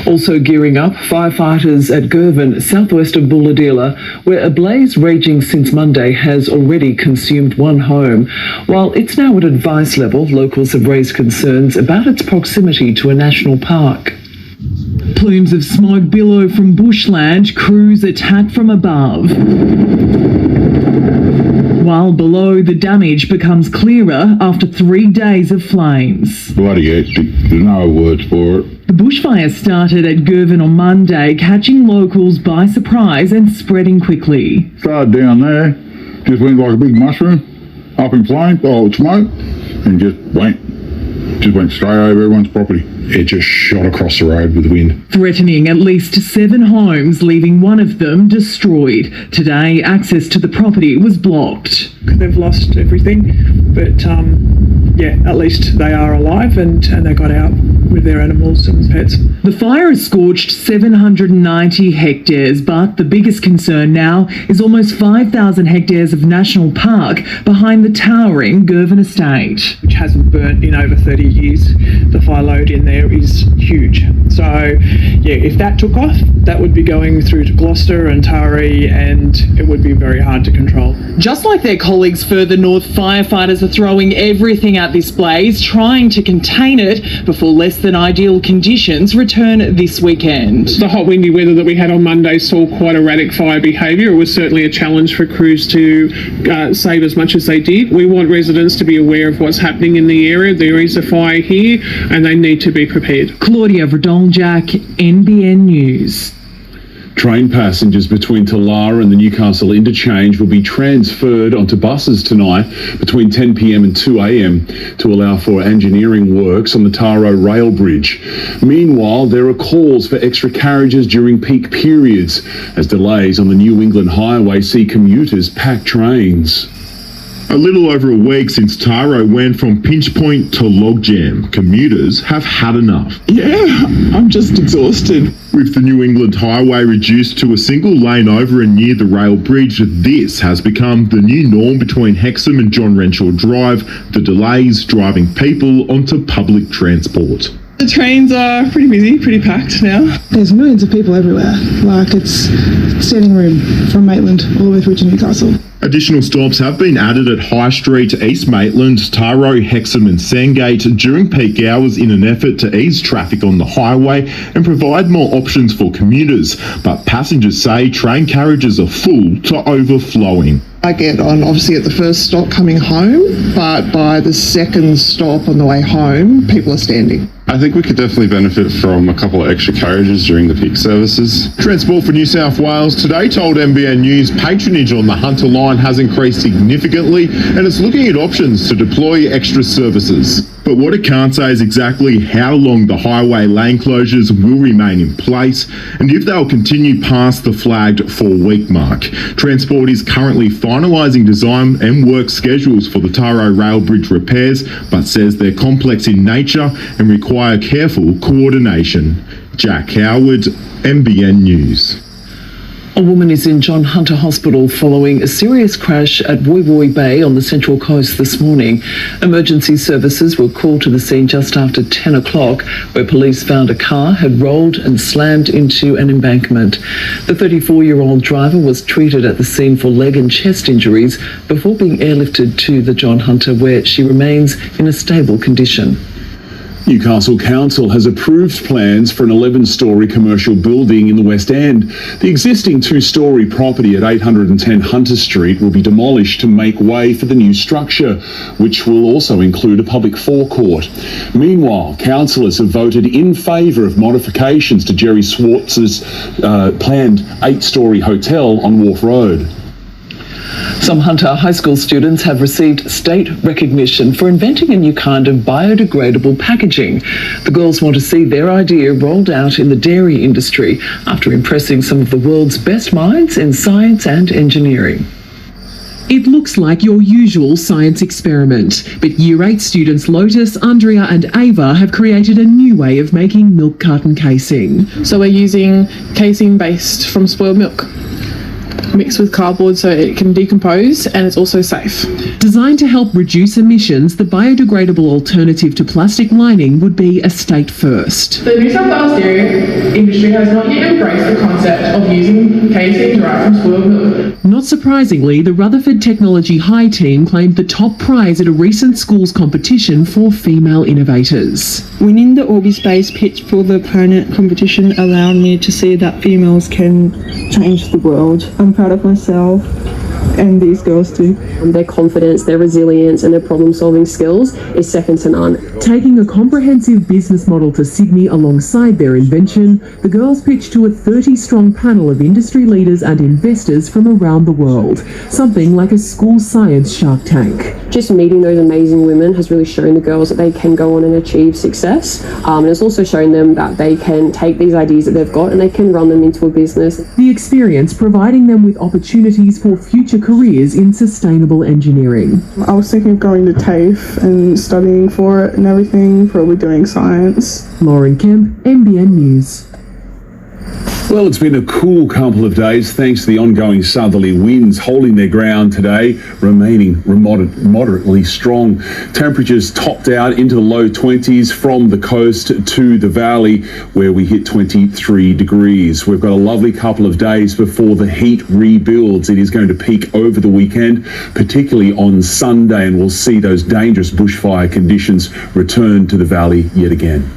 Also gearing up, firefighters at Gavin, southwest of Bulahdelah, where a blaze raging since Monday has already consumed one home. While it's now at advice level, locals have raised concerns about its proximity to a national park. Plumes of smoke billow from bushland, crews attack from above. While below, the damage becomes clearer after 3 days of flames. Bloody hectic, there's no words for it. The bushfire started at Gavin on Monday, catching locals by surprise and spreading quickly. Started down there, just went like a big mushroom, up in flames, smoke, and just went straight over everyone's property. It just shot across the road with the wind. Threatening at least 7 homes, leaving one of them destroyed. Today, access to the property was blocked. They've lost everything, but at least they are alive and they got out with their animals and pets. The fire has scorched 790 hectares, but the biggest concern now is almost 5,000 hectares of national park behind the towering Gavin estate, which hasn't burnt in over 30 years. The fire load in there is huge. So, if that took off, that would be going through to Gloucester and Taree, and it would be very hard to control. Just like their colleagues further north, firefighters are throwing everything at this blaze, trying to contain it before less than ideal conditions return this weekend. The hot windy weather that we had on Monday saw quite erratic fire behaviour. It was certainly a challenge for crews to save as much as they did. We want residents to be aware of what's happening in the area. There is a fire here and they need to be prepared. Claudia Verdoljak, NBN News. Train passengers between Talara and the Newcastle interchange will be transferred onto buses tonight between 10 p.m. and 2 a.m. to allow for engineering works on the Taro rail bridge. Meanwhile, there are calls for extra carriages during peak periods as delays on the New England Highway see commuters pack trains. A little over a week since Taro went from pinch point to logjam, commuters have had enough. Yeah, I'm just exhausted. With the New England Highway reduced to a single lane over and near the rail bridge, this has become the new norm between Hexham and John Renshaw Drive, the delays driving people onto public transport. The trains are pretty busy, pretty packed now. There's millions of people everywhere. Like, it's standing room from Maitland all the way through to Newcastle. Additional stops have been added at High Street, East Maitland, Taro, Hexham and Sandgate during peak hours in an effort to ease traffic on the highway and provide more options for commuters. But passengers say train carriages are full to overflowing. I get on obviously at the first stop coming home, but by the second stop on the way home, people are standing. I think we could definitely benefit from a couple of extra carriages during the peak services. Transport for New South Wales today told NBN News patronage on the Hunter line has increased significantly and it's looking at options to deploy extra services. But what it can't say is exactly how long the highway lane closures will remain in place and if they'll continue past the flagged 4-week mark. Transport is currently finalising design and work schedules for the Taro rail bridge repairs, but says they're complex in nature and require careful coordination. Jack Howard, NBN News. A woman is in John Hunter Hospital following a serious crash at Woy Woy Bay on the Central Coast this morning. Emergency services were called to the scene just after 10 o'clock, where police found a car had rolled and slammed into an embankment. The 34-year-old driver was treated at the scene for leg and chest injuries before being airlifted to the John Hunter, where she remains in a stable condition. Newcastle Council has approved plans for an 11-storey commercial building in the West End. The existing 2-storey property at 810 Hunter Street will be demolished to make way for the new structure, which will also include a public forecourt. Meanwhile, councillors have voted in favour of modifications to Jerry Swartz's planned 8-storey hotel on Wharf Road. Some Hunter High School students have received state recognition for inventing a new kind of biodegradable packaging. The girls want to see their idea rolled out in the dairy industry after impressing some of the world's best minds in science and engineering. It looks like your usual science experiment, but Year 8 students Lotus, Andrea and Ava have created a new way of making milk carton casing. So we're using casing based from spoiled milk. mixed with cardboard so it can decompose, and it's also safe. Designed to help reduce emissions, the biodegradable alternative to plastic lining would be a state first. The New South Wales dairy industry has not yet embraced the concept of using casein derived from spoiled milk. Not surprisingly, the Rutherford Technology High team claimed the top prize at a recent schools competition for female innovators. Winning the Orbi Space pitch for the planet competition allowed me to see that females can change the world. I'm proud of myself, and these girls too. Their confidence, their resilience and their problem-solving skills is second to none. Taking a comprehensive business model to Sydney alongside their invention, the girls pitched to a 30-strong panel of industry leaders and investors from around the world, something like a school science Shark Tank. Just meeting those amazing women has really shown the girls that they can go on and achieve success, and it's also shown them that they can take these ideas that they've got and they can run them into a business. The experience providing them with opportunities for future careers in sustainable engineering. I was thinking of going to TAFE and studying for it and everything, probably doing science. Lauren Kemp, NBN News. Well, it's been a cool couple of days thanks to the ongoing southerly winds holding their ground today, remaining moderately strong. Temperatures topped out into the low 20s from the coast to the valley, where we hit 23 degrees. We've got a lovely couple of days before the heat rebuilds. It is going to peak over the weekend, particularly on Sunday, and we'll see those dangerous bushfire conditions return to the valley yet again.